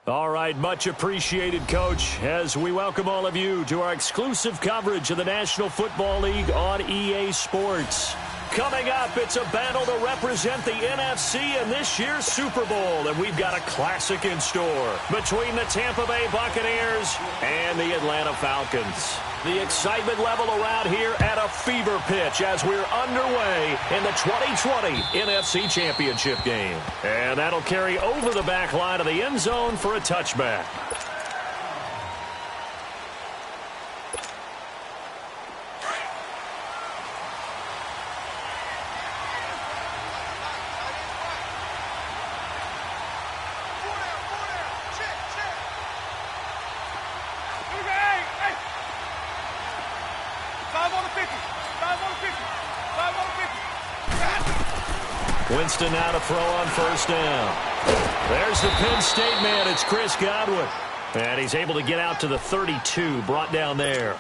All right, much appreciated, Coach, as we welcome all of you to our exclusive coverage of the National Football League on EA Sports. Coming up, it's a battle to represent the NFC in this year's Super Bowl, and we've got a classic in store between the Tampa Bay Buccaneers and the Atlanta Falcons. The excitement level around here at a fever pitch as we're underway in the 2020 NFC Championship game. And that'll carry over the back line of the end zone for a touchback. Winston now to throw on first down. There's the Penn State man. It's Chris Godwin. And he's able to get out to the 32, brought down there.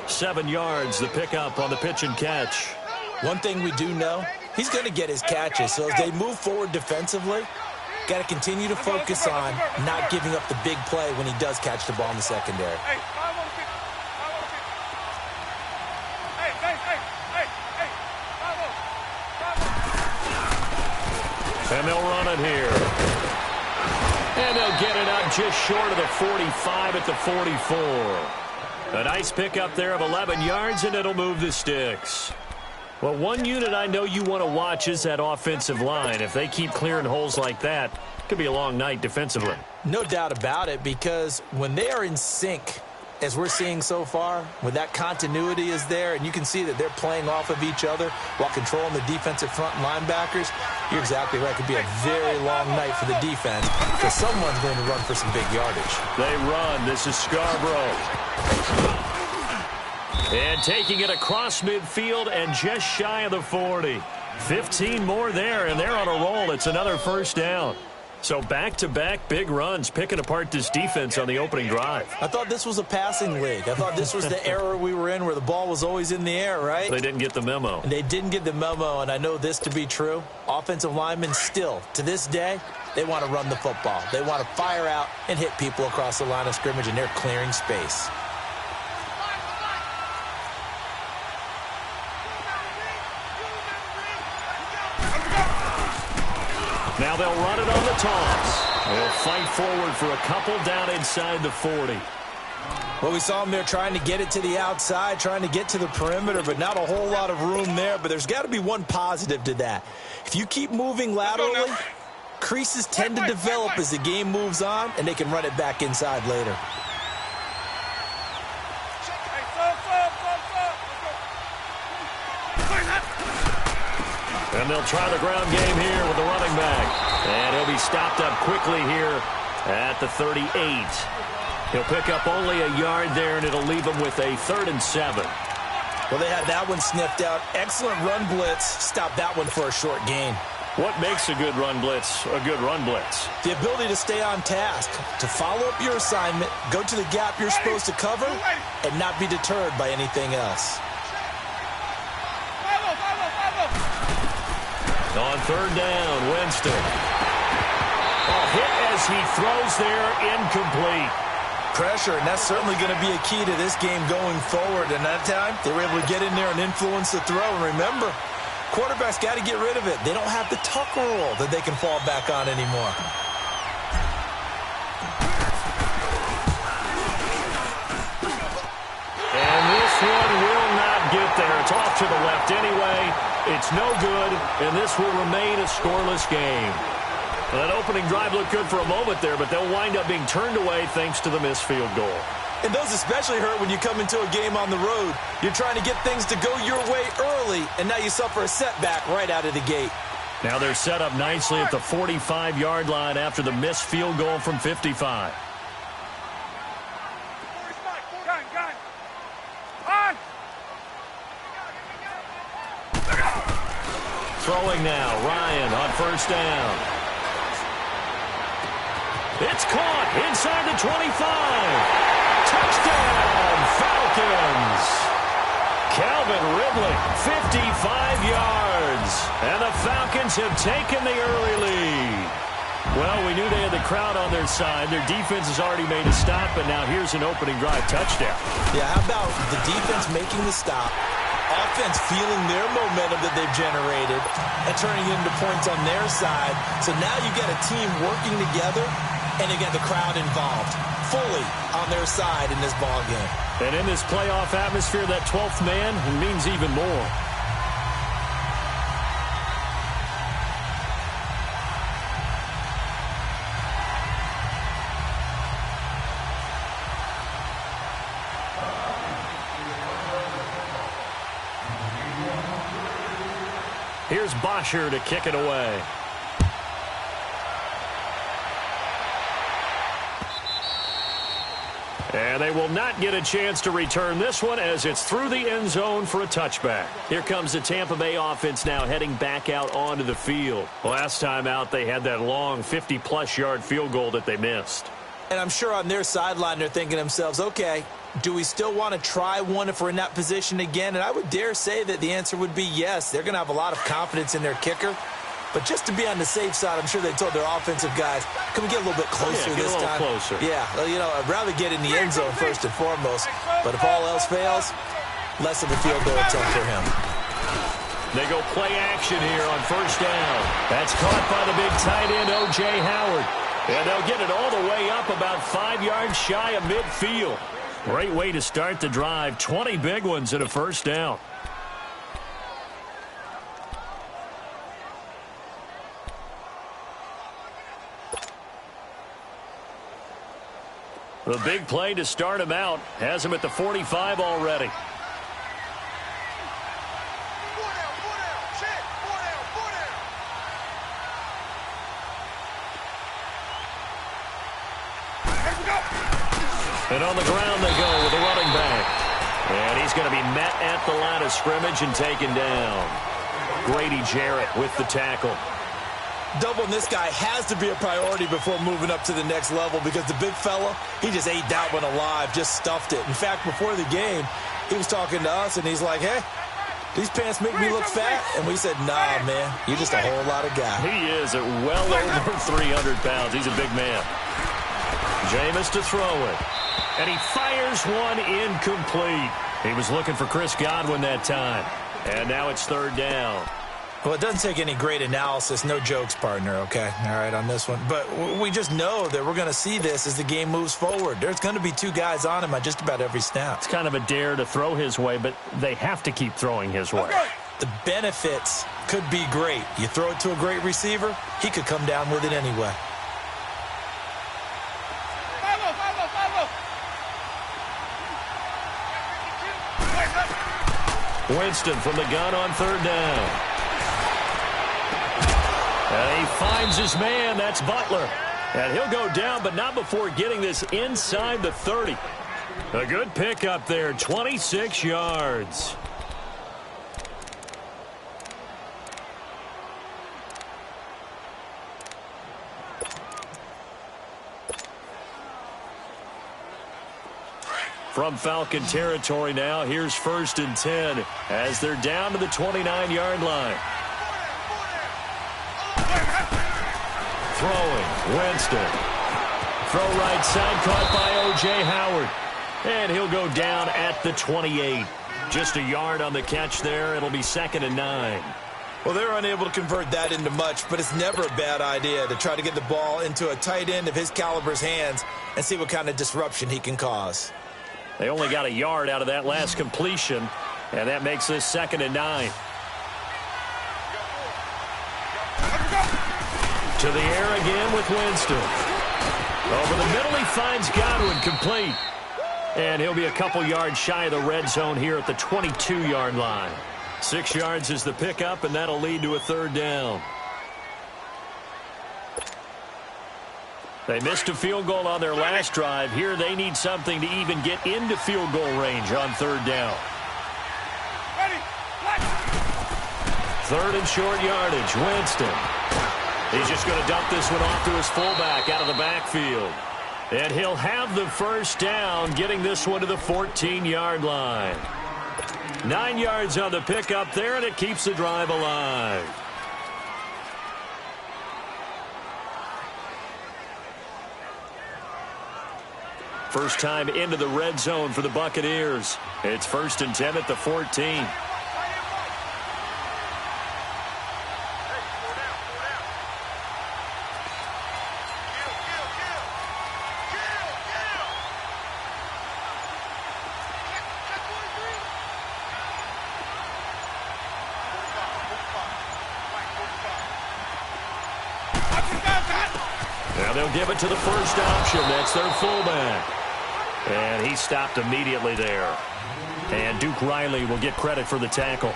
7 yards, the pickup on the pitch and catch. One thing we do know, he's going to get his catches. So as they move forward defensively, got to continue to focus on not giving up the big play when he does catch the ball in the secondary. And they'll run it here. And they'll get it up just short of the 45 at the 44. A nice pickup there of 11 yards, and it'll move the sticks. Well, one unit I know you want to watch is that offensive line. If they keep clearing holes like that, it could be a long night defensively. No doubt about it, because when they are in sync, as we're seeing so far, when that continuity is there, and you can see that they're playing off of each other while controlling the defensive front linebackers, you're exactly right. It could be a very long night for the defense because someone's going to run for some big yardage. They run. This is Scarborough. And taking it across midfield and just shy of the 40. 15 more there, and they're on a roll. It's another first down. So back-to-back big runs, picking apart this defense on the opening drive. I thought this was a passing league. I thought this was the era we were in where the ball was always in the air, right? They didn't get the memo. And they didn't get the memo, and I know this to be true. Offensive linemen still, to this day, they want to run the football. They want to fire out and hit people across the line of scrimmage, and they're clearing space. Now they'll run it on the toss. They'll fight forward for a couple down inside the 40. Well, we saw them there trying to get it to the outside, trying to get to the perimeter, but not a whole lot of room there. But there's got to be one positive to that. If you keep moving laterally, creases tend to develop as the game moves on, and they can run it back inside later. And they'll try the ground game here with the running back. And he'll be stopped up quickly here at the 38. He'll pick up only a yard there, and it'll leave him with a 3rd and 7. Well, they had that one sniffed out. Excellent run blitz. Stop that one for a short gain. What makes a good run blitz a good run blitz? The ability to stay on task, to follow up your assignment, go to the gap you're supposed to cover, and not be deterred by anything else. On 3rd down, Winston. A hit as he throws there, incomplete. Pressure, and that's certainly going to be a key to this game going forward. And that time, they were able to get in there and influence the throw. And remember, quarterbacks got to get rid of it. They don't have the tuck rule that they can fall back on anymore. And this one will not get there. It's off to the left anyway. It's no good, and this will remain a scoreless game. That opening drive looked good for a moment there, but they'll wind up being turned away thanks to the missed field goal. And those especially hurt when you come into a game on the road. You're trying to get things to go your way early, and now you suffer a setback right out of the gate. Now they're set up nicely at the 45-yard line after the missed field goal from 55. Throwing now, Ryan on first down. It's caught inside the 25. Touchdown, Falcons. Calvin Ridley, 55 yards. And the Falcons have taken the early lead. Well, we knew they had the crowd on their side. Their defense has already made a stop, and now here's an opening drive touchdown. Yeah, how about the defense making the stop, offense feeling their momentum that they've generated and turning it into points on their side. So now you get a team working together, and you get the crowd involved fully on their side in this ball game. And in this playoff atmosphere, that 12th man means even more. Here's Bosher to kick it away. And they will not get a chance to return this one as it's through the end zone for a touchback. Here comes the Tampa Bay offense now heading back out onto the field. Last time out, they had that long 50-plus yard field goal that they missed. And I'm sure on their sideline they're thinking to themselves, okay, do we still want to try one if we're in that position again? And I would dare say that the answer would be yes. They're going to have a lot of confidence in their kicker. But just to be on the safe side, I'm sure they told their offensive guys, can we get a little bit closer this time? Closer. Yeah, well, you know, I'd rather get in the end zone first and foremost. But if all else fails, less of a field goal attempt for him. They go play action here on first down. That's caught by the big tight end, O.J. Howard. And they'll get it all the way up about 5 yards shy of midfield. Great way to start the drive. 20 big ones and a first down. The big play to start him out has him at the 45 already. And on the ground they go with the running back. And he's going to be met at the line of scrimmage and taken down. Grady Jarrett with the tackle. Doubling this guy has to be a priority before moving up to the next level because the big fella, he just ate that one alive, just stuffed it. In fact, before the game, he was talking to us, and he's like, hey, these pants make me look fat. And we said, nah, man, you're just a whole lot of guy. He is at well over 300 pounds. He's a big man. Jameis to throw it. And he fires one incomplete. He was looking for Chris Godwin that time. And now it's third down. Well, it doesn't take any great analysis. No jokes, partner, okay? All right, on this one. But we just know that we're going to see this as the game moves forward. There's going to be two guys on him on just about every snap. It's kind of a dare to throw his way, but they have to keep throwing his way. The benefits could be great. You throw it to a great receiver, he could come down with it anyway. Winston from the gun on third down. And he finds his man. That's Butler. And he'll go down, but not before getting this inside the 30. A good pickup there, 26 yards. From Falcon territory now, here's 1st and 10 as they're down to the 29-yard line. Throwing, Winston. Throw right side, caught by O.J. Howard. And he'll go down at the 28. Just a yard on the catch there. It'll be 2nd and 9. Well, they're unable to convert that into much, but it's never a bad idea to try to get the ball into a tight end of his caliber's hands and see what kind of disruption he can cause. They only got a yard out of that last completion, and that makes this 2nd and 9. To the air again with Winston. Over the middle, he finds Godwin complete. And he'll be a couple yards shy of the red zone here at the 22-yard line. 6 yards is the pickup, and that'll lead to a third down. They missed a field goal on their last drive. Here they need something to even get into field goal range on third down. Third and short yardage, Winston. He's just going to dump this one off to his fullback out of the backfield. And he'll have the first down, getting this one to the 14-yard line. 9 yards on the pickup there, and it keeps the drive alive. First time into the red zone for the Buccaneers. It's 1st and 10 at the 14. Now they'll give it to the first option. That's their fullback. And he stopped immediately there. And Duke Riley will get credit for the tackle.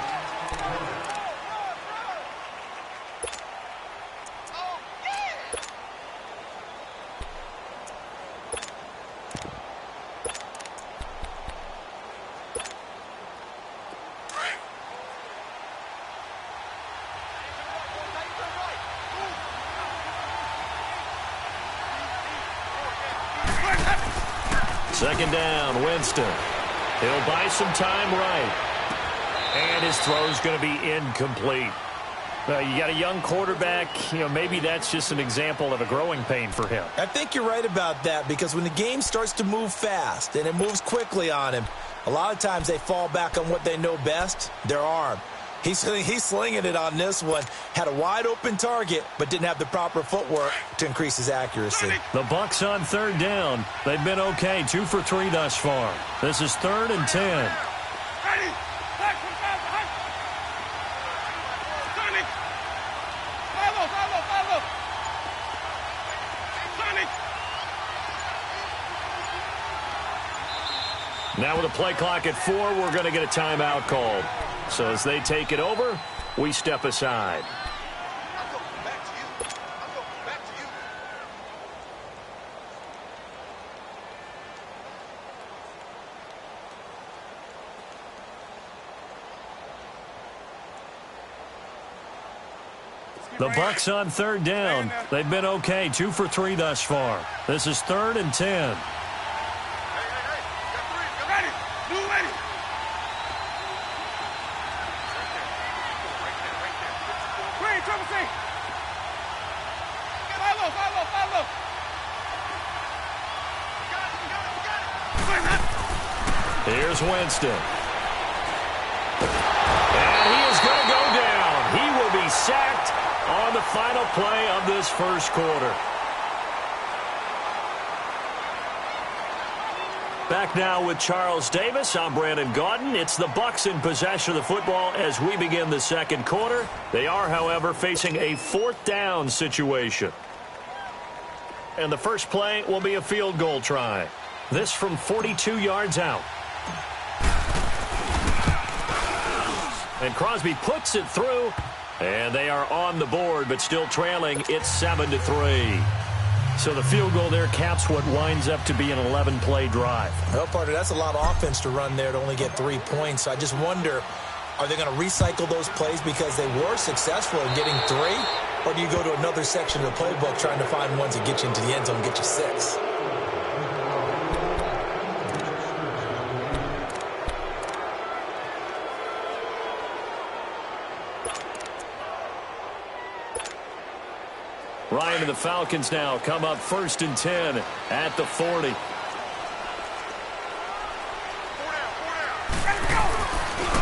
Second down, Winston. He'll buy some time right. And his throw's going to be incomplete. You got a young quarterback. Maybe that's just an example of a growing pain for him. I think you're right about that, because when the game starts to move fast and it moves quickly on him, a lot of times they fall back on what they know best, their arm. He's slinging it on this one. Had a wide open target, but didn't have the proper footwork to increase his accuracy. The Bucs on third down. They've been okay, 2 for 3 thus far. This is 3rd and 10. Now with a play clock at 4, we're going to get a timeout called. So as they take it over, we step aside. The Bucs on third down. They've been okay, 2 for 3 thus far. This is 3rd and 10. Here's Winston. And he is going to go down. He will be sacked on the final play of this first quarter. Back now with Charles Davis. I'm Brandon Gaudin. It's the Bucs in possession of the football as we begin the second quarter. They are, however, facing a 4th down situation. And the first play will be a field goal try. This from 42 yards out. And Crosby puts it through. And they are on the board, but still trailing. It's 7-3. So the field goal there caps what winds up to be an 11-play drive. Well, partner, that's a lot of offense to run there to only get 3 points. So I just wonder, are they going to recycle those plays because they were successful in getting 3? Or do you go to another section of the playbook trying to find ones that get you into the end zone and get you 6? Ryan and the Falcons now come up 1st and 10 at the 40.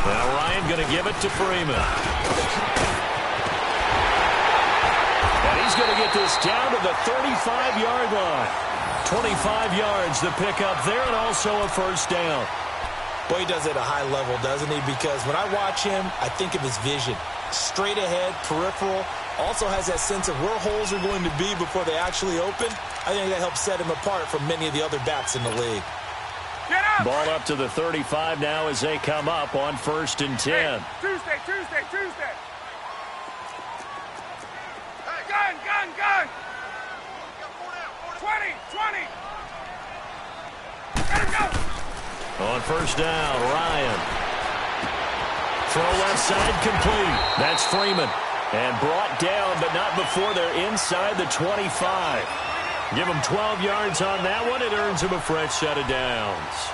Now Ryan going to give it to Freeman. And he's going to get this down to the 35-yard line. 25 yards the pickup there, and also a first down. Boy, he does it at a high level, doesn't he? Because when I watch him, I think of his vision. Straight ahead, peripheral. Also has that sense of where holes are going to be before they actually open. I think that helps set him apart from many of the other backs in the league. Ball up to the 35 now as they come up on 1st and 10. Hey, Tuesday. Hey, gun. 20. Let him go. On 1st down, Ryan. Throw left side complete. That's Freeman. And brought down, but not before they're inside the 25. Give him 12 yards on that one. It earns him a fresh set of downs.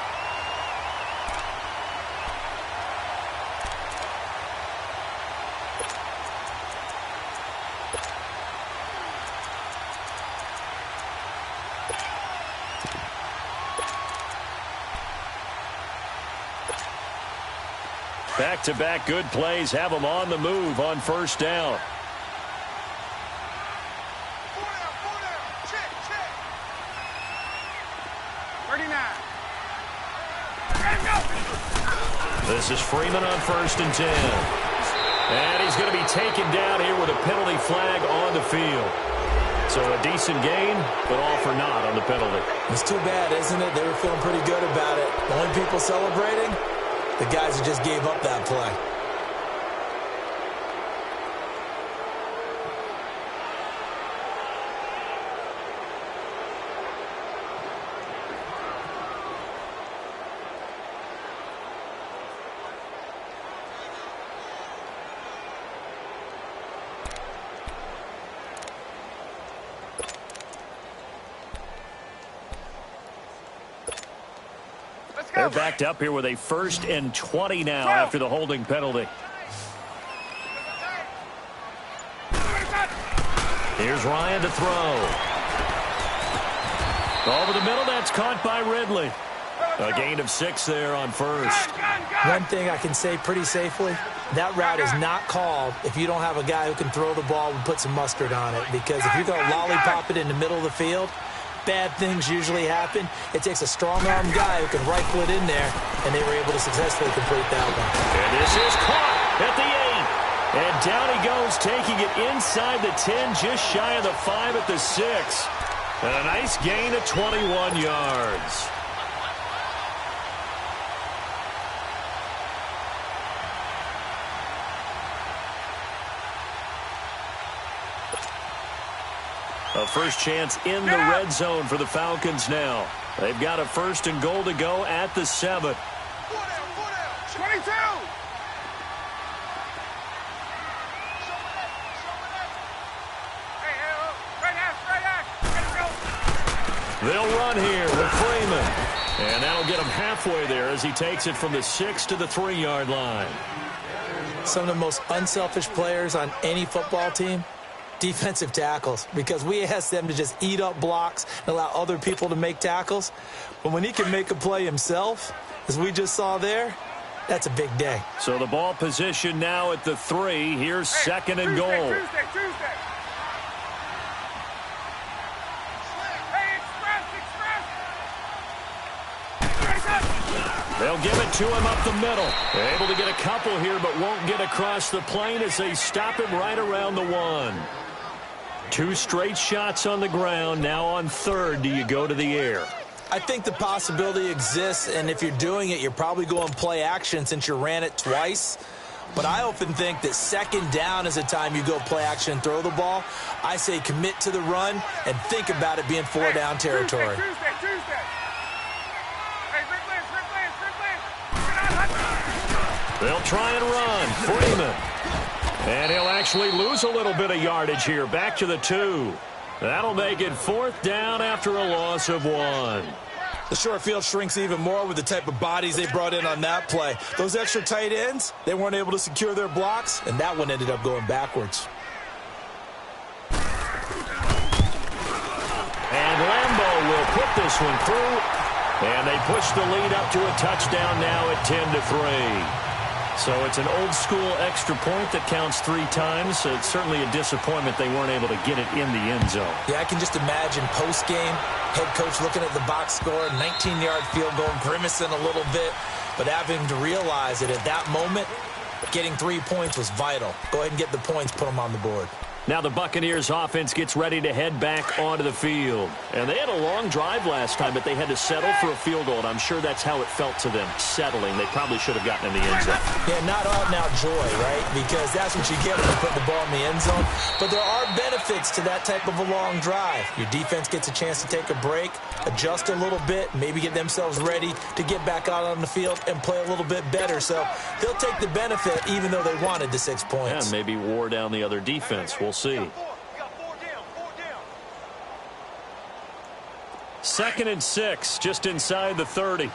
Back-to-back good plays have them on the move on first down. Check. 39. This is Freeman on 1st and 10. And he's going to be taken down here with a penalty flag on the field. So a decent gain, but all for naught on the penalty. It's too bad, isn't it? They were feeling pretty good about it. The only people celebrating, the guys who just gave up that play. They're backed up here with a 1st and 20 now after the holding penalty. Here's Ryan to throw. Over the middle, that's caught by Ridley. A gain of 6 there on first. One thing I can say pretty safely, that route is not called if you don't have a guy who can throw the ball and put some mustard on it. Because if you're going to lollipop it in the middle of the field, bad things usually happen. It takes a strong-arm guy who can rifle it in there, and they were able to successfully complete that one. And this is caught at the 8. And down he goes, taking it inside the 10, just shy of the 5 at the 6. And a nice gain of 21 yards. A first chance in the red zone for the Falcons now. They've got a 1st and goal to go at the 7. 22. They'll run here with Freeman. And that'll get him halfway there as he takes it from the 6 to the 3-yard line. Some of the most unselfish players on any football team, defensive tackles, because we ask them to just eat up blocks and allow other people to make tackles. But when he can make a play himself, as we just saw there, that's a big day. So the ball position now at the 3. Here's 2nd and goal. Tuesday. They'll give it to him up the middle. Able to get a couple here, but won't get across the plane as they stop him right around the 1. 2 straight shots on the ground. Now on 3rd, do you go to the air? I think the possibility exists, and if you're doing it, you're probably going play action since you ran it twice. But I often think that 2nd down is the time you go play action and throw the ball. I say commit to the run and think about it being 4-down territory. Tuesday. They'll try and run. Freeman. And he'll actually lose a little bit of yardage here. Back to the 2. That'll make it 4th down after a loss of 1. The short field shrinks even more with the type of bodies they brought in on that play. Those extra tight ends, they weren't able to secure their blocks, and that one ended up going backwards. And Lambeau will put this one through, and they push the lead up to a touchdown now at 10-3. So it's an old-school extra point that counts 3 times. So it's certainly a disappointment they weren't able to get it in the end zone. Yeah, I can just imagine post-game, head coach looking at the box score, 19-yard field goal, grimacing a little bit, but having to realize that at that moment, getting 3 points was vital. Go ahead and get the points, put them on the board. Now the Buccaneers offense gets ready to head back onto the field. And they had a long drive last time, but they had to settle for a field goal, and I'm sure that's how it felt to them, settling. They probably should have gotten in the end zone. Yeah, not out-and-out joy, right? Because that's what you get when you put the ball in the end zone. But there are benefits to that type of a long drive. Your defense gets a chance to take a break, adjust a little bit, maybe get themselves ready to get back out on the field and play a little bit better. So they'll take the benefit even though they wanted the 6 points. And maybe wore down the other defense. We'll see. 2nd and 6, just inside the 30.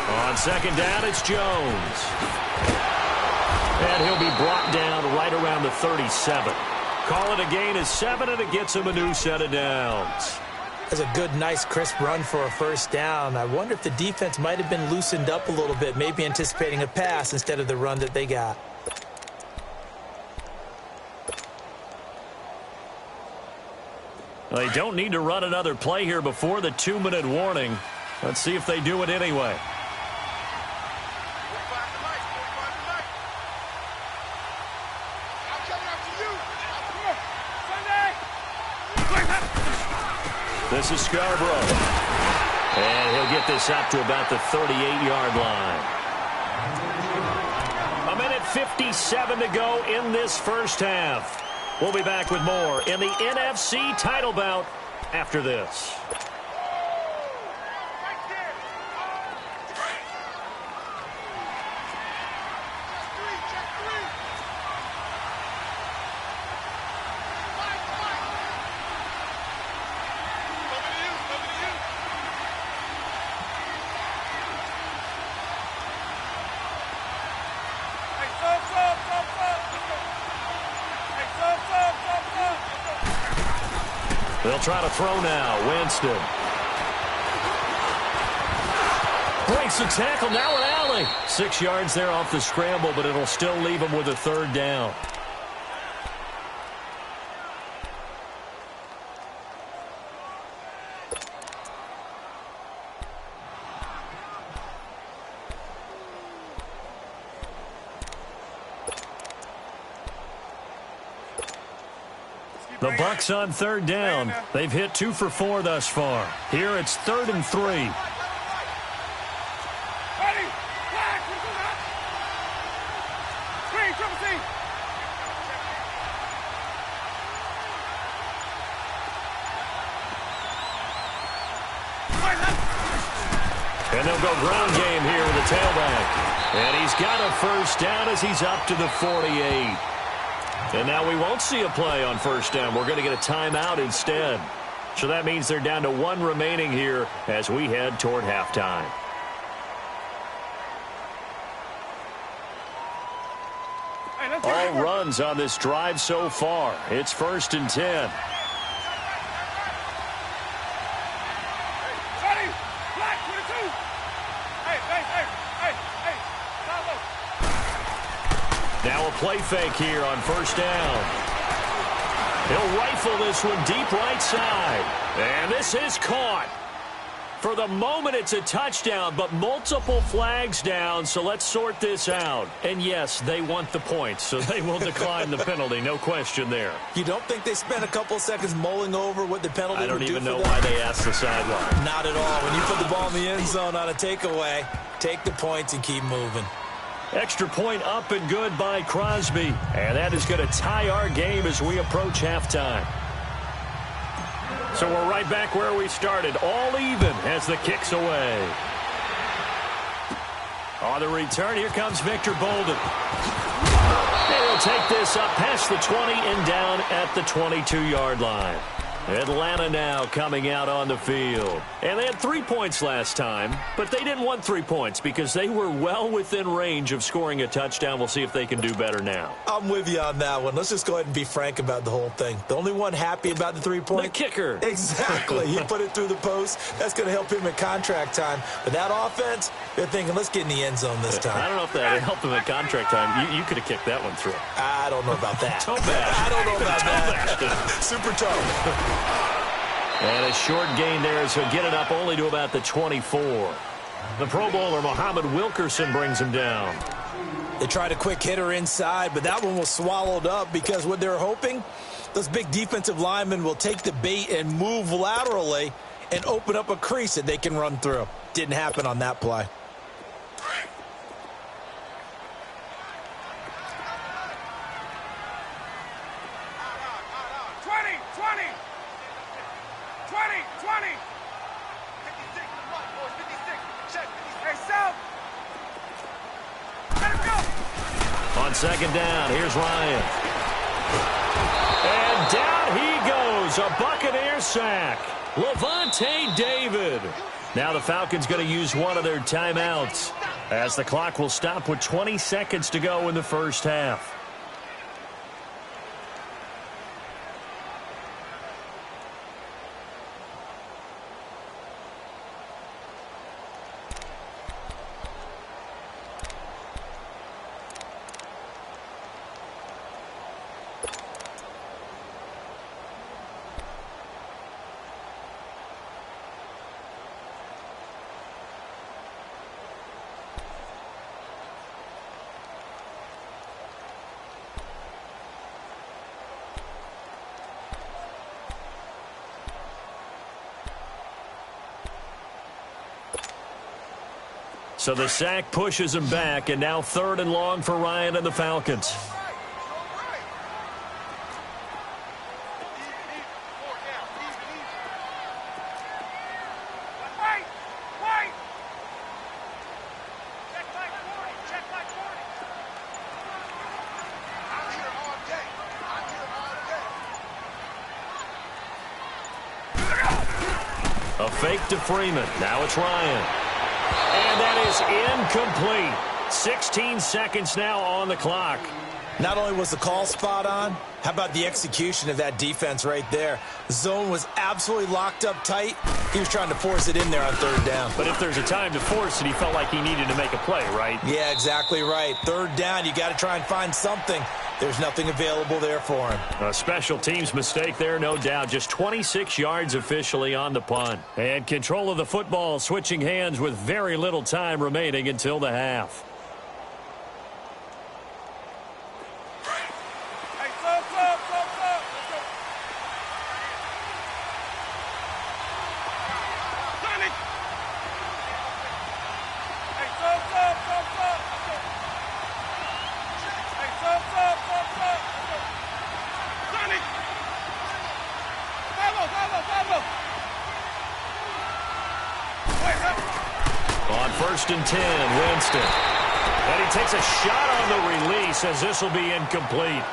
On 2nd down, it's Jones. And he'll be brought down right around the 37. Call it a gain of 7, and it gets him a new set of downs. That's a good, nice, crisp run for a first down. I wonder if the defense might have been loosened up a little bit, maybe anticipating a pass instead of the run that they got. They don't need to run another play here before the 2-minute warning. Let's see if they do it anyway. This is Scarborough. And he'll get this up to about the 38-yard line. 1:57 to go in this first half. We'll be back with more in the NFC title bout after this. They'll try to throw now. Winston. Breaks the tackle. Now an alley. 6 yards there off the scramble, but it'll still leave him with a third down. The Bucs on third down. They've hit 2 for 4 thus far. Here it's 3rd and 3. And they'll go ground game here with the tailback. And he's got a first down as he's up to the 48. And now we won't see a play on first down. We're going to get a timeout instead. So that means they're down to 1 remaining here as we head toward halftime. All runs on this drive so far. It's 1st and 10. Now a play fake here on first down. He'll rifle this one deep right side. And this is caught. For the moment, it's a touchdown, but multiple flags down, so let's sort this out. And yes, they want the points, so they will decline the penalty. No question there. You don't think they spent a couple seconds mulling over what the penalty would do for them? I don't even know why they asked the sideline. Not at all. When you put the ball in the end zone on a takeaway, take the points and keep moving. Extra point up and good by Crosby. And that is going to tie our game as we approach halftime. So we're right back where we started. All even as the kick's away. On the return, here comes Victor Bolden. And he'll take this up past the 20 and down at the 22-yard line. Atlanta now coming out on the field. And they had 3 points last time, but they didn't want 3 points because they were well within range of scoring a touchdown. We'll see if they can do better now. I'm with you on that one. Let's just go ahead and be frank about the whole thing. The only one happy about the 3 points? The kicker. Exactly. He put it through the post. That's going to help him at contract time. But that offense, they're thinking, let's get in the end zone this time. I don't know if that helped him at contract time. You could have kicked that one through. I don't know about that. Toe bash. I don't know about that. Super toe. And a short gain there as he'll get it up only to about the 24. The Pro Bowler, Muhammad Wilkerson, brings him down. They tried a quick hitter inside, but that one was swallowed up because what they're hoping, those big defensive linemen will take the bait and move laterally and open up a crease that they can run through. Didn't happen on that play. On second down, here's Ryan. And down he goes, a Buccaneer sack. Levante David. Now the Falcons going to use one of their timeouts as the clock will stop with 20 seconds to go in the first half. So the sack pushes him back, and now 3rd and long for Ryan and the Falcons. A fake to Freeman. Now it's Ryan. And that is incomplete. 16 seconds now on the clock. Not only was the call spot on, how about the execution of that defense right there? The zone was absolutely locked up tight. He was trying to force it in there on 3rd down. But if there's a time to force it, he felt like he needed to make a play, right? Yeah, exactly right. 3rd down, you got to try and find something. There's nothing available there for him. A special teams mistake there, no doubt. Just 26 yards officially on the punt. And control of the football switching hands with very little time remaining until the half. On 1st and 10, Winston. And he takes a shot on the release as this will be incomplete.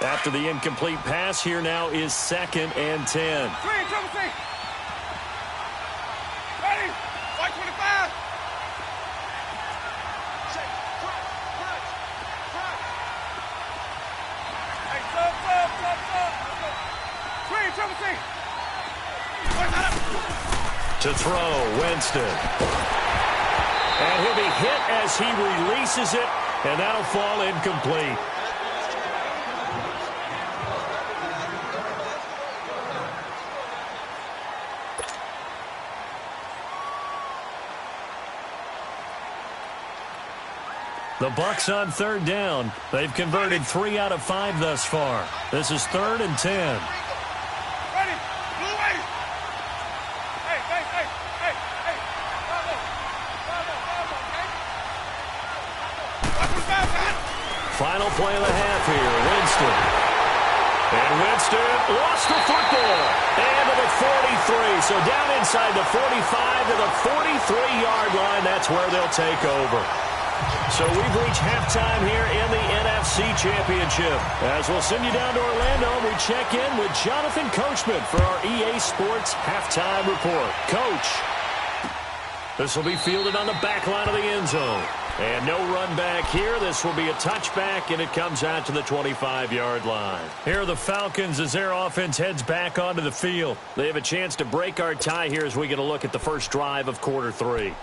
After the incomplete pass, here now is 2nd and 10. Ready? White 25. To throw, Winston. And he'll be hit as he releases it, and that'll fall incomplete. The Bucs on 3rd down. They've converted 3 out of 5 thus far. This is 3rd and 10. Ready? Blue wave. Hey. Final play of the half here, Winston. And Winston lost the football. And to the 43. So down inside the 45 to the 43-yard line. That's where they'll take over. So we've reached halftime here in the NFC Championship. As we'll send you down to Orlando, we check in with Jonathan Coachman for our EA Sports Halftime Report. Coach, this will be fielded on the back line of the end zone. And no run back here. This will be a touchback, and it comes out to the 25-yard line. Here are the Falcons as their offense heads back onto the field. They have a chance to break our tie here as we get a look at the first drive of quarter 3.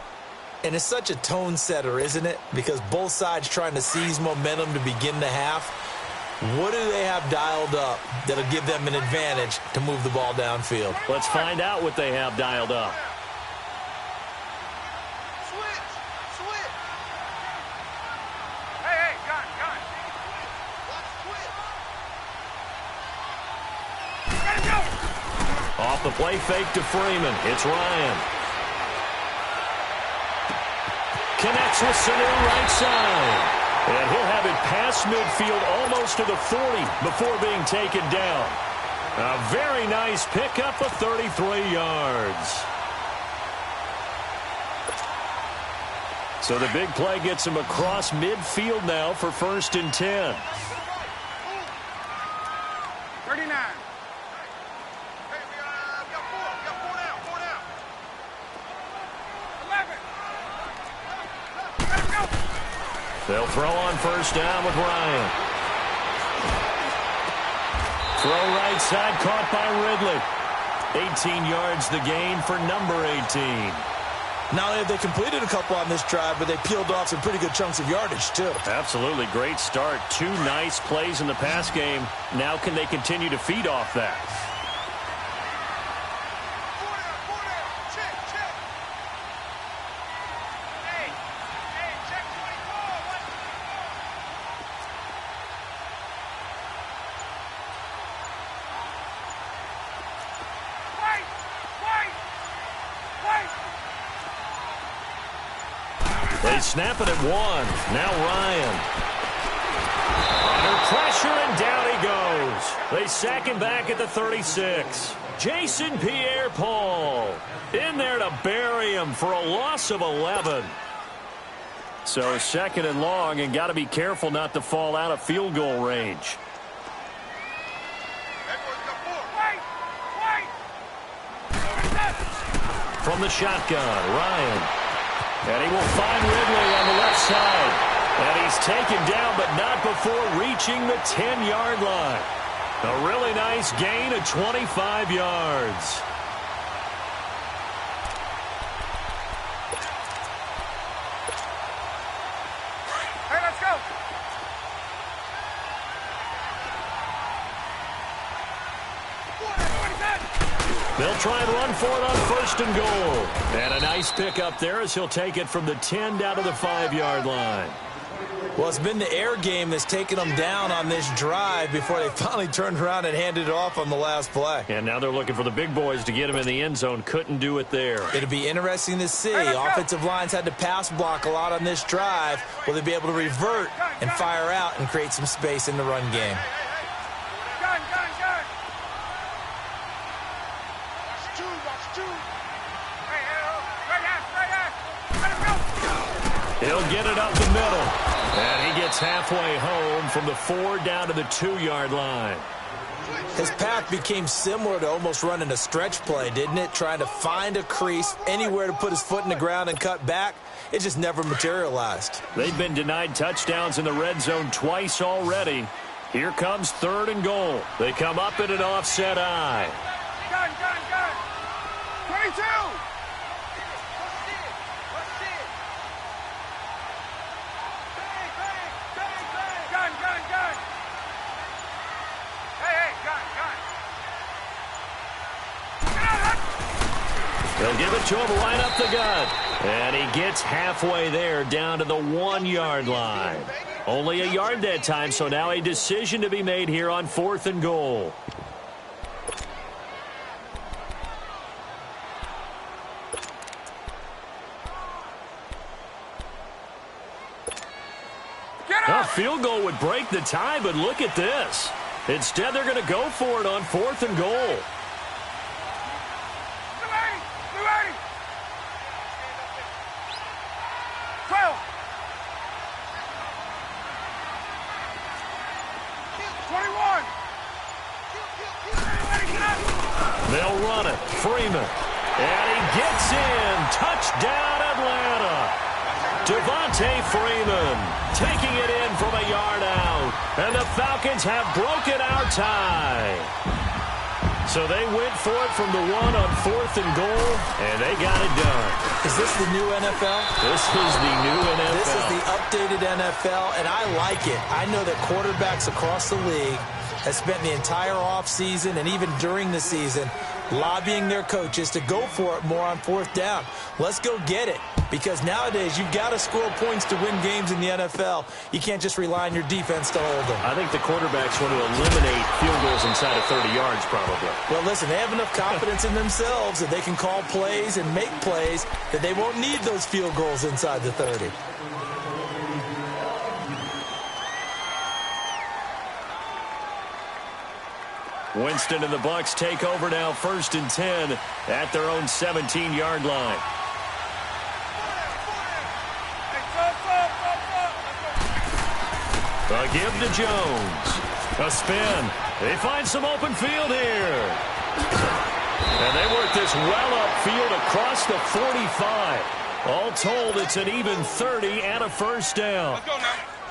And it's such a tone setter, isn't it? Because both sides trying to seize momentum to begin the half. What do they have dialed up that'll give them an advantage to move the ball downfield? Let's find out what they have dialed up. Switch. Hey, gun. Ready, go. Off the play fake to Freeman. It's Ryan. Connects with Sanu right side. And he'll have it past midfield almost to the 40 before being taken down. A very nice pickup of 33 yards. So the big play gets him across midfield now for 1st and 10. 39. They'll throw on 1st down with Ryan. Throw right side, caught by Ridley. 18 yards the gain for number 18. Not only have they completed a couple on this drive, but they peeled off some pretty good chunks of yardage, too. Absolutely great start. 2 nice plays in the pass game. Now can they continue to feed off that? They snap it at 1. Now Ryan. Under pressure, and down he goes. They sack him back at the 36. Jason Pierre-Paul in there to bury him for a loss of 11. So 2nd and long, and got to be careful not to fall out of field goal range. From the shotgun, Ryan. And he will find Ridley on the left side. And he's taken down, but not before reaching the 10-yard line. A really nice gain of 25 yards. Hey, let's go. They'll try and run for it on 1st and goal. And a nice pickup there as he'll take it from the 10 down to the 5-yard line. Well, it's been the air game that's taken them down on this drive before they finally turned around and handed it off on the last play. And now they're looking for the big boys to get him in the end zone. Couldn't do it there. It'll be interesting to see. Offensive lines had to pass block a lot on this drive. Will they be able to revert and fire out and create some space in the run game? Gun. Watch two. Hey, right half. Let him go. He'll get it up the middle. And he gets halfway home from the 4 down to the 2-yard line. His path became similar to almost running a stretch play, didn't it? Trying to find a crease, anywhere to put his foot in the ground and cut back. It just never materialized. They've been denied touchdowns in the red zone twice already. Here comes 3rd and goal. They come up in an offset eye. Gun. 22. Gun. Hey, gun. They'll give it to him right up the gut. And he gets halfway there down to the 1-yard line. Only a yard that time, so now a decision to be made here on 4th and goal. A field goal would break the tie, but look at this. Instead, they're going to go for it on 4th and goal. 12. 21. They'll run it. Freeman. And he gets in. Touchdown, Atlanta. Devontae Freeman taking it in from a yard out. And the Falcons have broken our tie. So they went for it from the 1 on 4th and goal, and they got it done. Is this the new NFL? This is the new NFL. This is the updated NFL, and I like it. I know that quarterbacks across the league have spent the entire offseason and even during the season lobbying their coaches to go for it more on 4th down. Let's go get it. Because nowadays, you've got to score points to win games in the NFL. You can't just rely on your defense to hold them. I think the quarterbacks want to eliminate field goals inside of 30 yards, probably. Well, listen, they have enough confidence in themselves that they can call plays and make plays that they won't need those field goals inside the 30. Winston and the Bucs take over now, 1st and 10 at their own 17-yard line. A give to Jones. A spin. They find some open field here. And they work this well upfield across the 45. All told, it's an even 30 and a 1st down.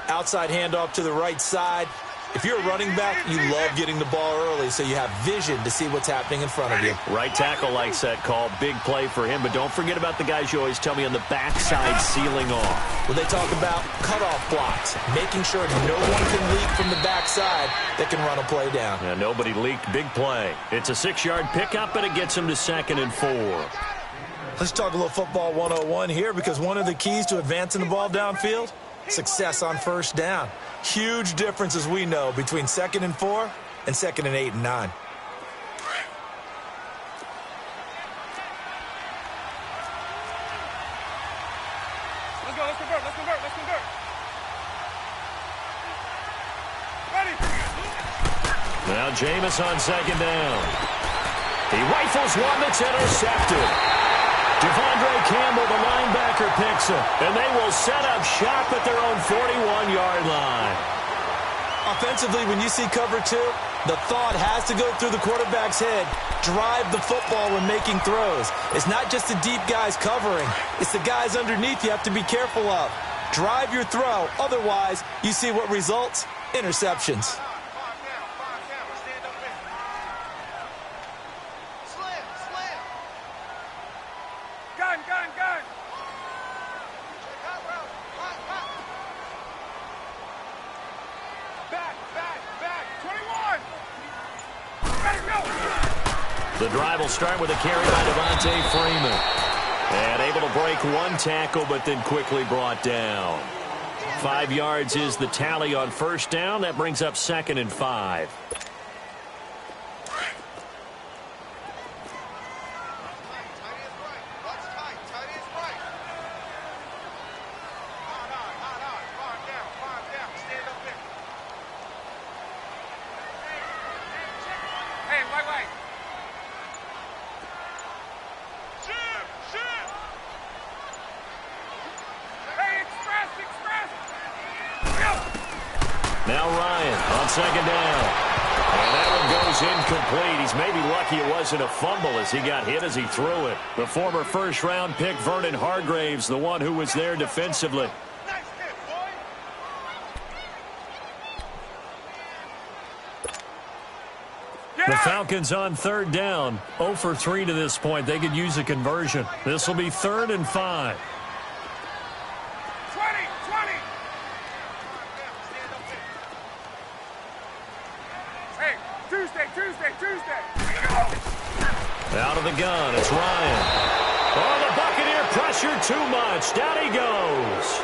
Outside handoff to the right side. If you're a running back, you love getting the ball early so you have vision to see what's happening in front of you. Right tackle likes that call. Big play for him. But don't forget about the guys you always tell me on the backside sealing off. Well, they talk about cutoff blocks, making sure no one can leak from the backside that can run a play down. Yeah, nobody leaked. Big play. It's a 6-yard pickup, and it gets him to 2nd and 4. Let's talk a little football 101 here, because one of the keys to advancing the ball downfield, success on 1st down. Huge difference, as we know, between 2nd and 4 and 2nd and 8 and 9. Let's Let's go. Let's convert. Let's convert. Let's convert. Ready. Now Jameis on second down. He rifles one that's intercepted. Devondre Campbell, the linebacker, picks him. And they will set up shop at their own 41-yard line. Offensively, when you see cover two, the thought has to go through the quarterback's head. Drive the football when making throws. It's not just the deep guys covering. It's the guys underneath you have to be careful of. Drive your throw. Otherwise, you see what results? Interceptions. Gun, gun, gun. Back, back, back. 21. Ready, go. The drive will start with a carry by Devontae Freeman. And able to break one tackle, but then quickly brought down. 5 yards is the tally on first down. That brings up 2nd and 5. Now Ryan on second down. And that one goes incomplete. He's maybe lucky it wasn't a fumble as he got hit as he threw it. The former first-round pick, Vernon Hargreaves, the one who was there defensively. Nice hit, boy. The Falcons on third down. 0 for 3 to this point. They could use a conversion. This will be 3rd and 5. 20, 20. Hey, Tuesday. Out of the gun, it's Ryan. Oh, the Buccaneer pressure too much. Down he goes.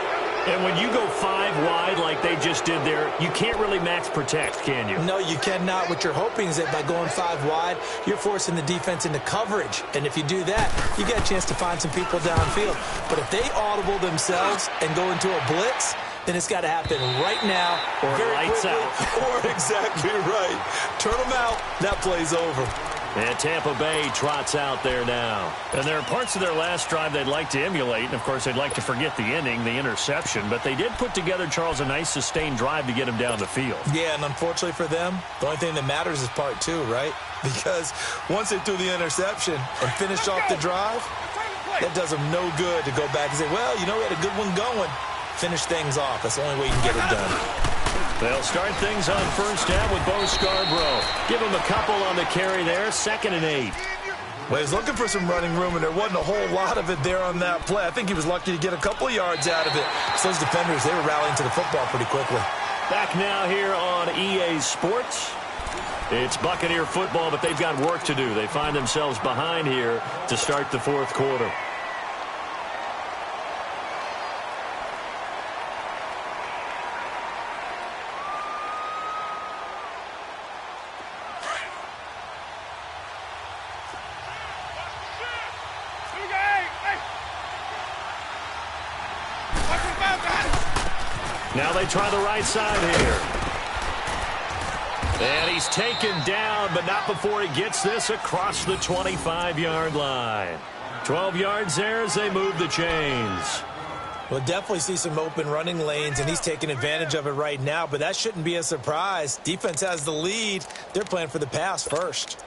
And when you go 5 wide like they just did there, you can't really max protect, can you? No, you cannot. What you're hoping is that by going 5 wide, you're forcing the defense into coverage. And if you do that, you get a chance to find some people downfield. But if they audible themselves and go into a blitz, then it's got to happen right now. Or lights quickly, out. Or exactly right. Turn them out. That play's over. And Tampa Bay trots out there now. And there are parts of their last drive they'd like to emulate. And, of course, they'd like to forget the inning, the interception. But they did put together, Charles, a nice sustained drive to get him down the field. Yeah, and unfortunately for them, the only thing that matters is part 2, right? Because once they threw the interception and finished off the drive, that does them no good to go back and say, well, you know, we had a good one going. Finish things off. That's the only way you can get it done. They'll start things on first down with Bo Scarborough. Give him a couple on the carry there. 2nd and 8. Well, he was looking for some running room, and there wasn't a whole lot of it there on that play. I think he was lucky to get a couple of yards out of it. So those defenders, they were rallying to the football pretty quickly. Back now here on EA Sports. It's Buccaneer football, but they've got work to do. They find themselves behind here to start the 4th quarter. Now they try the right side here. And he's taken down, but not before he gets this across the 25-yard line. 12 yards there as they move the chains. We'll definitely see some open running lanes, and he's taking advantage of it right now, but that shouldn't be a surprise. Defense has the lead. They're playing for the pass first.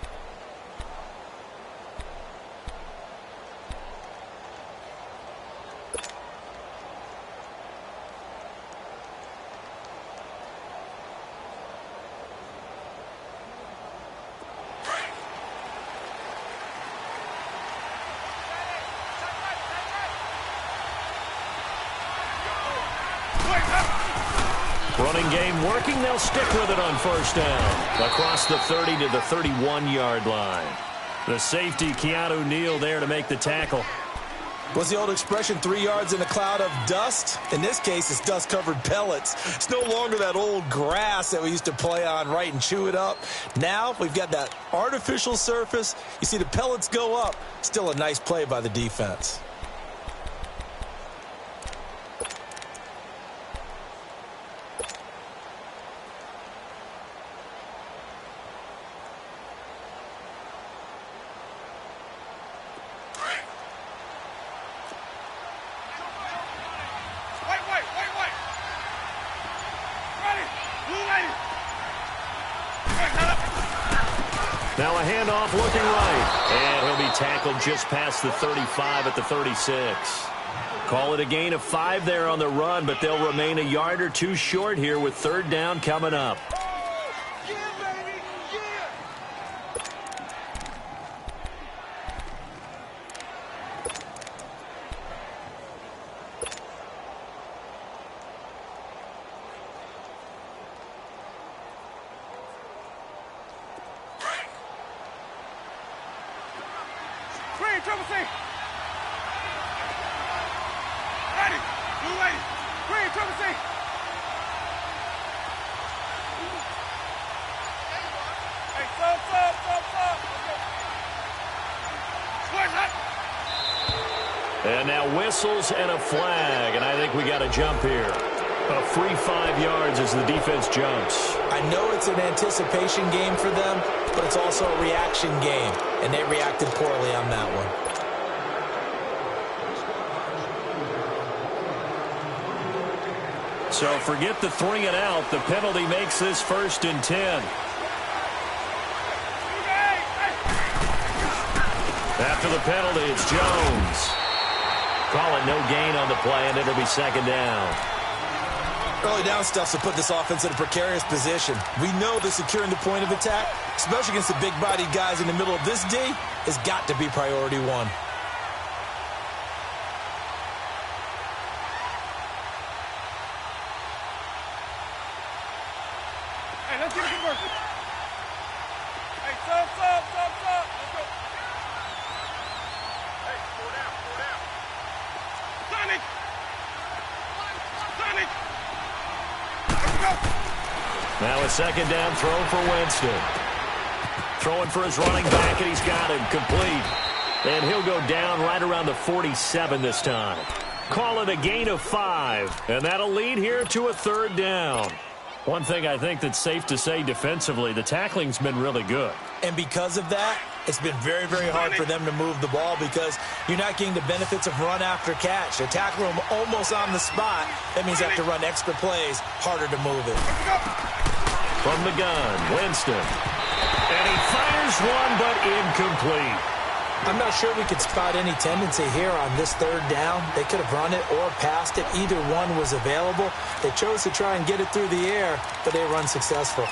Running game working. They'll stick with it on first down. Across the 30 to the 31-yard line. The safety, Keanu Neal, there to make the tackle. What's the old expression, 3 yards in a cloud of dust? In this case, it's dust-covered pellets. It's no longer that old grass that we used to play on, right, and chew it up. Now we've got that artificial surface. You see the pellets go up. Still a nice play by the defense. Now a handoff looking right. And he'll be tackled just past the 35 at the 36. Call it a gain of 5 there on the run, but they'll remain a yard or two short here with third down coming up. And now whistles and a flag, and I think we got a jump here. A free 5 yards as the defense jumps. I know it's an anticipation game for them, but it's also a reaction game, and they reacted poorly on that one. So forget the 3 and out. The penalty makes this 1st and 10. After the penalty, it's Jones. Call it no gain on the play, and it'll be 2nd down. Early down stuff to put this offense in a precarious position. We know that securing the point of attack, especially against the big-bodied guys in the middle of this D, has got to be priority 1. Hey, let's get it converted. Hey, sub. Let's go. Hey, slow down. Sonic. Let's go. Now a 2nd down throw for Winston. Throwing for his running back, and he's got him complete. And he'll go down right around the 47 this time. Call it a gain of 5, and that'll lead here to a 3rd down. One thing I think that's safe to say defensively, the tackling's been really good. And because of that, it's been very, very hard for them to move the ball because you're not getting the benefits of run after catch. They tackle them almost on the spot. That means they have to run extra plays, harder to move it. From the gun, Winston. And he fires one, but incomplete. I'm not sure we could spot any tendency here on this 3rd down. They could have run it or passed it. Either one was available. They chose to try and get it through the air, but they were unsuccessful.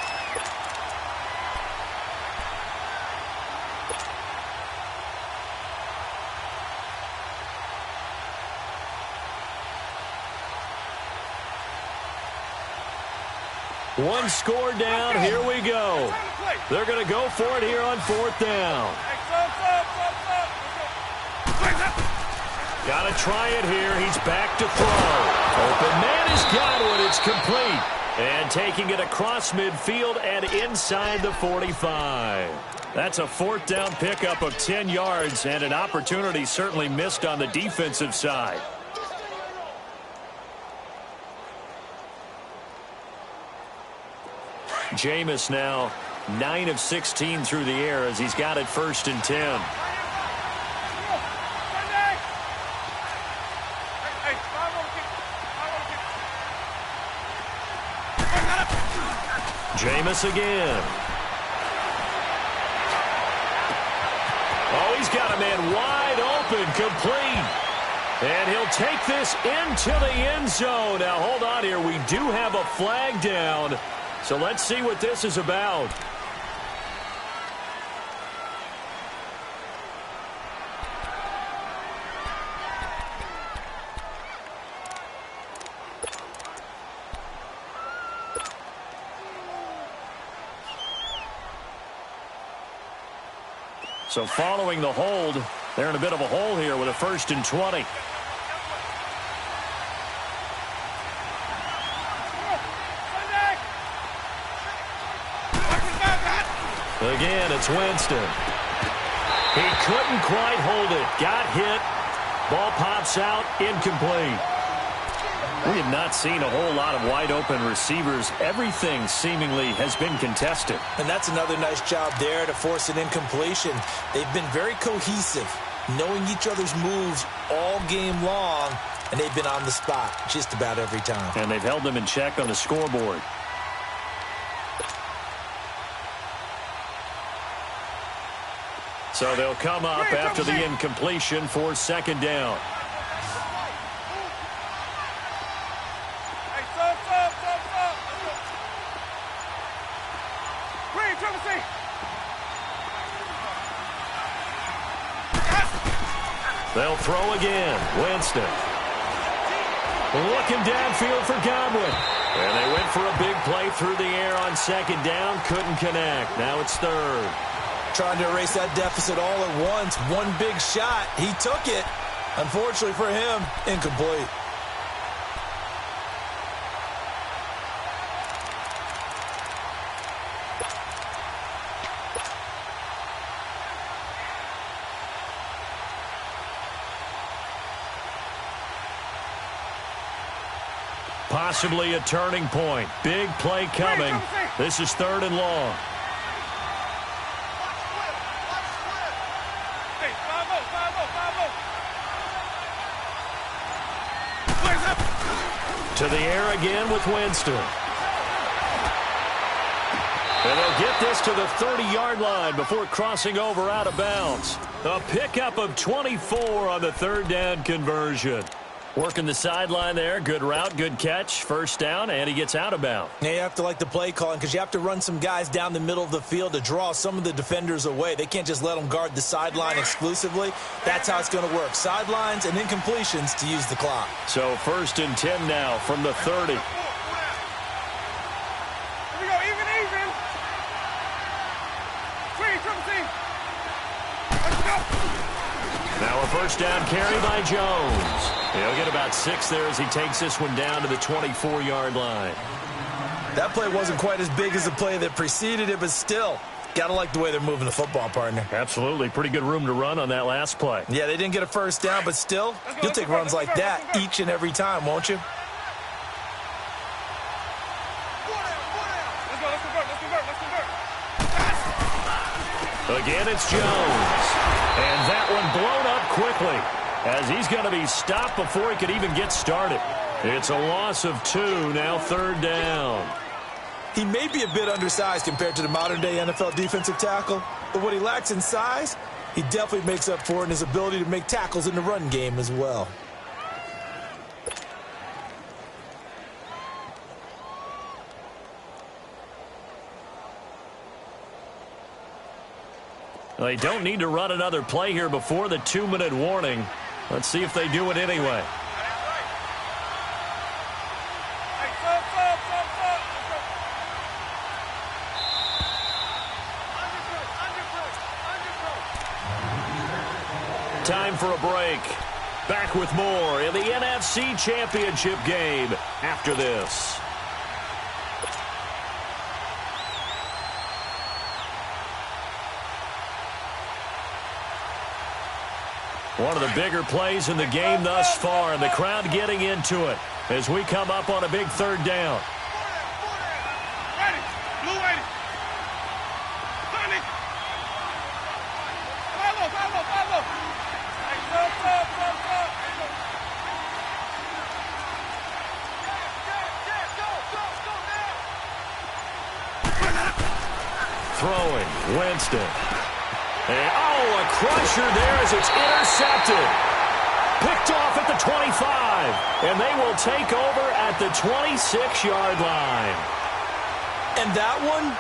One score down. Here we go. They're going to go for it here on 4th down. Got to try it here. He's back to throw. Open man has got one. It's complete. And taking it across midfield and inside the 45. That's a 4th down pickup of 10 yards and an opportunity certainly missed on the defensive side. Jameis now 9 of 16 through the air as he's got it 1st and 10. Jameis again. Oh, he's got a man wide open, complete. And he'll take this into the end zone. Now, hold on here. We do have a flag down. So let's see what this is about. So following the hold, they're in a bit of a hole here with a 1st and 20. Again, it's Winston. He couldn't quite hold it. Got hit. Ball pops out. Incomplete. We have not seen a whole lot of wide-open receivers. Everything seemingly has been contested. And that's another nice job there to force an incompletion. They've been very cohesive, knowing each other's moves all game long, and they've been on the spot just about every time. And they've held them in check on the scoreboard. So they'll come up after the incompletion for second down. Hey, sub. Green, triple C. They'll throw again. Winston. Looking downfield for Godwin. And they went for a big play through the air on second down. Couldn't connect. Now it's third. Trying to erase that deficit all at once. One big shot. He took it. Unfortunately for him, incomplete. Possibly a turning point. Big play coming. This is third and long. Hey, 5-0. To the air again with Winston. And they'll get this to the 30-yard line before crossing over out of bounds. A pickup of 24 on the third down conversion. Working the sideline there. Good route, good catch. First down, and he gets out of bounds. Yeah, you have to like the play calling because you have to run some guys down the middle of the field to draw some of the defenders away. They can't just let them guard the sideline exclusively. That's how it's going to work. Sidelines and incompletions to use the clock. So first and 10 now from the 30. Here we go, even. Green, triple C. Let's go. Now a first down carry by Jones. He'll get about 6 there as he takes this one down to the 24-yard line. That play wasn't quite as big as the play that preceded it, but still, got to like the way they're moving the football, partner. Absolutely. Pretty good room to run on that last play. Yeah, they didn't get a first down, but still, you'll take runs like that each and every time, won't you? Let's convert. Again, it's Jones. And that one blown up quickly as he's going to be stopped before he could even get started. It's a loss of 2, now third down. He may be a bit undersized compared to the modern-day NFL defensive tackle, but what he lacks in size, he definitely makes up for in his ability to make tackles in the run game as well. They don't need to run another play here before the 2-minute warning. Let's see if they do it anyway. Hey, sub. Time for a break. Back with more in the NFC Championship game after this. One of the bigger plays in the game thus far, and the crowd getting into it as we come up on a big third down. Ready. Blue 80. 20. 5-0. Hey, sub. Throwing, Winston. And, a crusher there as it's intercepted. Picked off at the 25. And they will take over at the 26-yard line. And that one,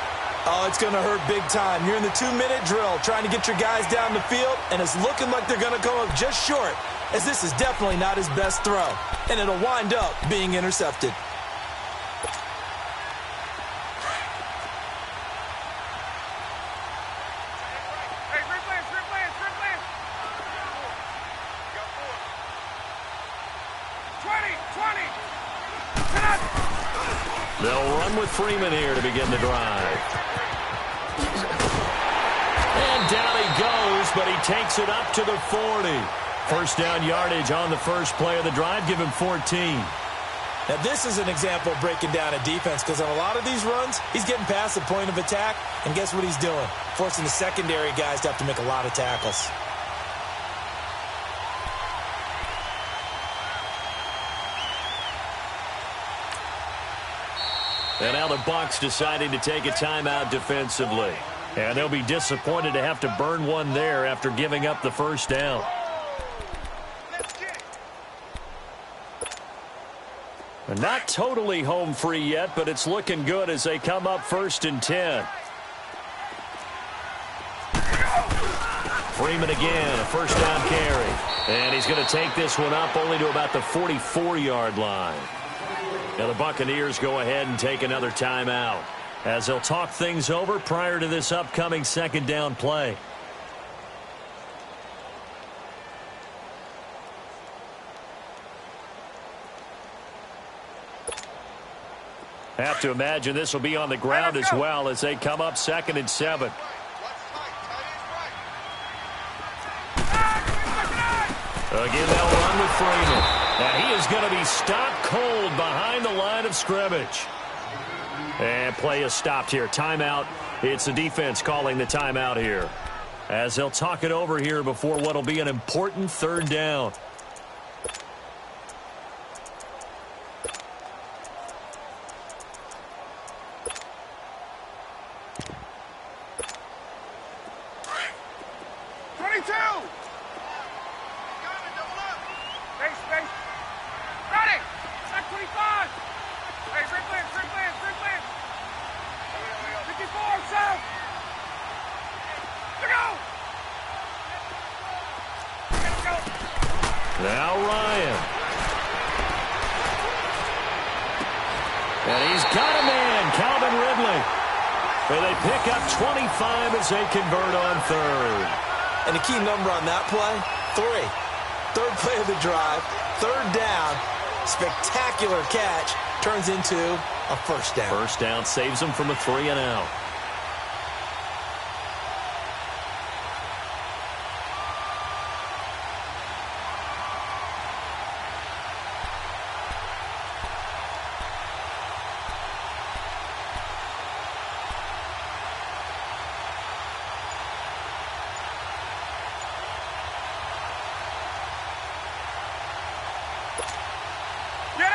it's going to hurt big time. You're in the 2-minute drill trying to get your guys down the field, and it's looking like they're going to come up just short, as this is definitely not his best throw. And it'll wind up being intercepted. They'll run with Freeman here to begin the drive. And down he goes, but he takes it up to the 40. First down yardage on the first play of the drive, give him 14. Now, this is an example of breaking down a defense, because on a lot of these runs, he's getting past the point of attack, and guess what he's doing? Forcing the secondary guys to have to make a lot of tackles. And now the Bucs deciding to take a timeout defensively. And they'll be disappointed to have to burn one there after giving up the first down. Not totally home free yet, but it's looking good as they come up 1st and 10. Freeman again, a first down carry. And he's going to take this one up only to about the 44-yard line. Now the Buccaneers go ahead and take another timeout as they'll talk things over prior to this upcoming second down play. Have to imagine this will be on the ground as well as they come up 2nd and 7. Again, they'll run with Freeman. Now he is going to be stopped cold behind the line of scrimmage. And play is stopped here. Timeout. It's the defense calling the timeout here, as they'll talk it over here before what will be an important 3rd down. Now Ryan. And he's got a man, Calvin Ridley. And they pick up 25 as they convert on 3rd. And the key number on that play, 3. 3rd play of the drive, 3rd down, spectacular catch, turns into a first down. First down saves them from a 3 and out.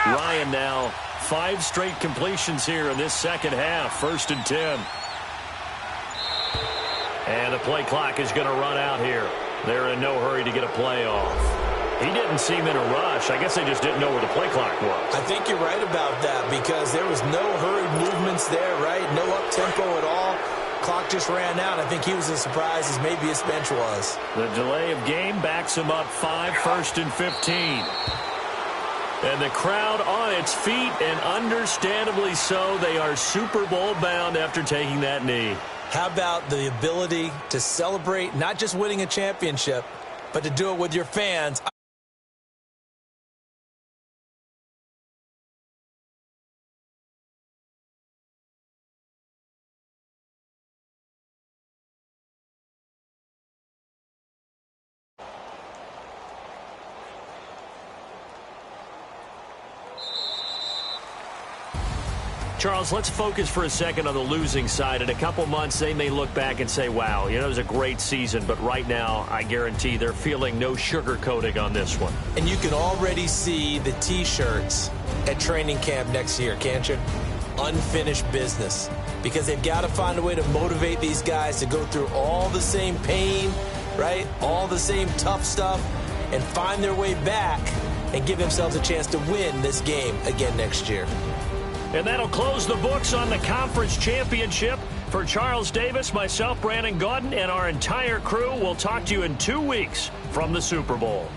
Ryan now 5 straight completions here in this second half. 1st and 10. And the play clock is going to run out here. They're in no hurry to get a play off. He didn't seem in a rush. I guess they just didn't know where the play clock was. I think you're right about that because there was no hurried movements there, right? No up-tempo at all. Clock just ran out. I think he was as surprised as maybe his bench was. The delay of game backs him up 5, 1st and 15. And the crowd on its feet, and understandably so. They are Super Bowl bound after taking that knee. How about the ability to celebrate not just winning a championship, but to do it with your fans? Charles, let's focus for a second on the losing side. In a couple months, they may look back and say, wow, it was a great season. But right now, I guarantee they're feeling no sugarcoating on this one. And you can already see the T-shirts at training camp next year, can't you? Unfinished business. Because they've got to find a way to motivate these guys to go through all the same pain, right? All the same tough stuff, and find their way back and give themselves a chance to win this game again next year. And that'll close the books on the conference championship. For Charles Davis, myself, Brandon Gaudin, and our entire crew, we'll talk to you in 2 weeks from the Super Bowl.